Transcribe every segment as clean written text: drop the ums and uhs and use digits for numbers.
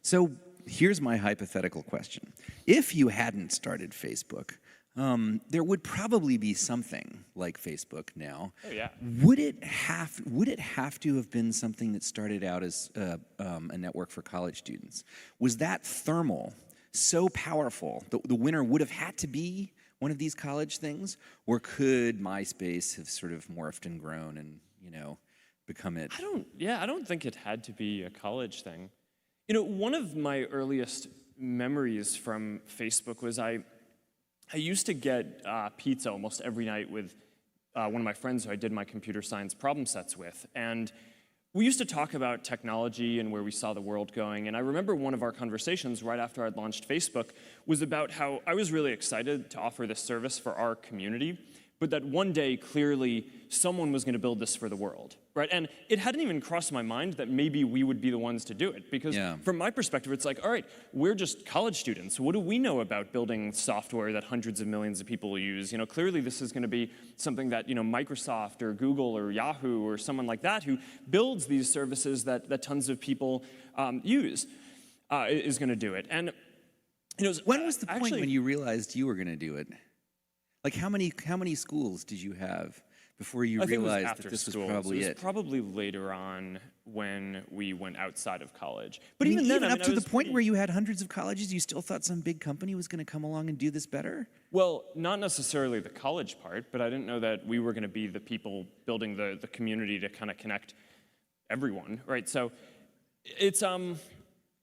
So here's my hypothetical question. If you hadn't started Facebook, there would probably be something like Facebook now. Oh, yeah. Would it have to have been something that started out as a network for college students? Was that thermal so powerful that the winner would have had to be one of these college things? Or could MySpace have sort of morphed and grown and, become it? I don't think it had to be a college thing. One of my earliest memories from Facebook was I used to get pizza almost every night with one of my friends who I did my computer science problem sets with. And we used to talk about technology and where we saw the world going. And I remember one of our conversations right after I'd launched Facebook was about how I was really excited to offer this service for our community, but that one day, clearly, someone was going to build this for the world, right? And it hadn't even crossed my mind that maybe we would be the ones to do it, because from my perspective, it's like, all right, we're just college students. What do we know about building software that hundreds of millions of people will use? Clearly this is going to be something that, Microsoft or Google or Yahoo or someone like that who builds these services that tons of people use is going to do it. And when was the point when you realized you were going to do it? Like, how many schools did you have before you realized that this was probably it? It was probably later on when we went outside of college. But even then, up to the point where you had hundreds of colleges, you still thought some big company was going to come along and do this better? Well, not necessarily the college part, but I didn't know that we were going to be the people building the community to kind of connect everyone, right? So it's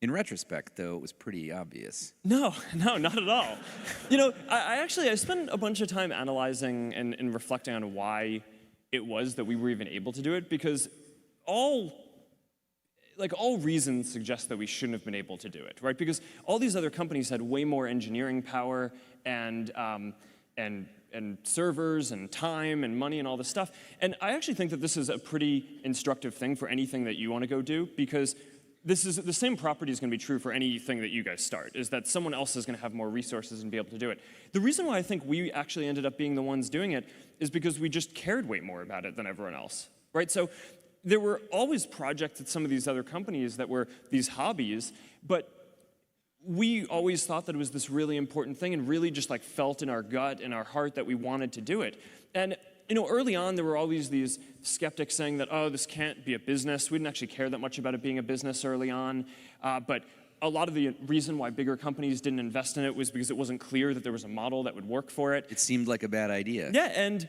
In retrospect, though, it was pretty obvious. No, not at all. I spent a bunch of time analyzing and reflecting on why it was that we were even able to do it, because all reasons suggest that we shouldn't have been able to do it, right? Because all these other companies had way more engineering power and servers and time and money and all this stuff. And I actually think that this is a pretty instructive thing for anything that you want to go do, because the same property is going to be true for anything that you guys start, is that someone else is going to have more resources and be able to do it. The reason why I think we actually ended up being the ones doing it is because we just cared way more about it than everyone else, right? So there were always projects at some of these other companies that were these hobbies, but we always thought that it was this really important thing and really just felt in our gut and our heart that we wanted to do it. And early on, there were always these skeptics saying that, oh, this can't be a business. We didn't actually care that much about it being a business early on. But a lot of the reason why bigger companies didn't invest in it was because it wasn't clear that there was a model that would work for it. It seemed like a bad idea. Yeah, and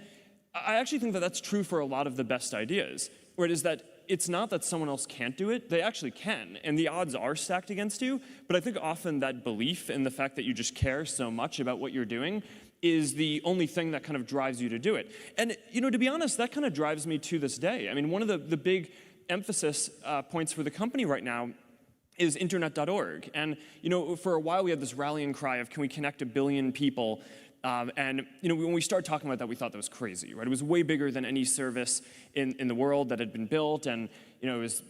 I actually think that that's true for a lot of the best ideas, where it is that it's not that someone else can't do it. They actually can, and the odds are stacked against you. But I think often that belief in the fact that you just care so much about what you're doing is the only thing that kind of drives you to do it. And, to be honest, that kind of drives me to this day. I mean, one of the big emphasis points for the company right now is internet.org. And, for a while we had this rallying cry of, can we connect 1 billion people? And when we started talking about that, we thought that was crazy, right? It was way bigger than any service in the world that had been built, and it was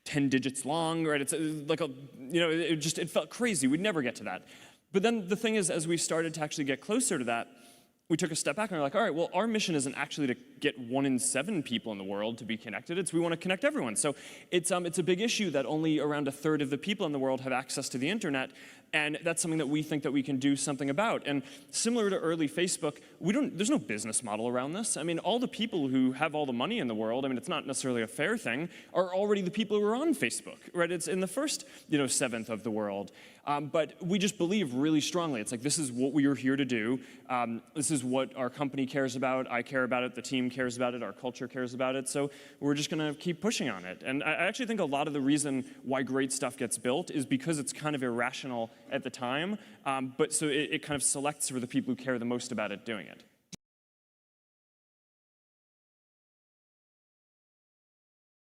10 digits long, right? It's like it felt crazy. We'd never get to that. But then the thing is, as we started to actually get closer to that, we took a step back and we're like, all right, well, our mission isn't actually to get 1 in 7 people in the world to be connected. It's we want to connect everyone. So it's a big issue that only around 1/3 of the people in the world have access to the internet. And that's something that we think that we can do something about. And similar to early Facebook, there's no business model around this. I mean, all the people who have all the money in the world, I mean, it's not necessarily a fair thing, are already the people who are on Facebook, right? It's in the first, 1/7 of the world. But we just believe really strongly. It's like, this is what we are here to do. This is what our company cares about. I care about it. The team cares about it. Our culture cares about it. So we're just going to keep pushing on it. And I actually think a lot of the reason why great stuff gets built is because it's kind of irrational at the time. But so it kind of selects for the people who care the most about it doing it.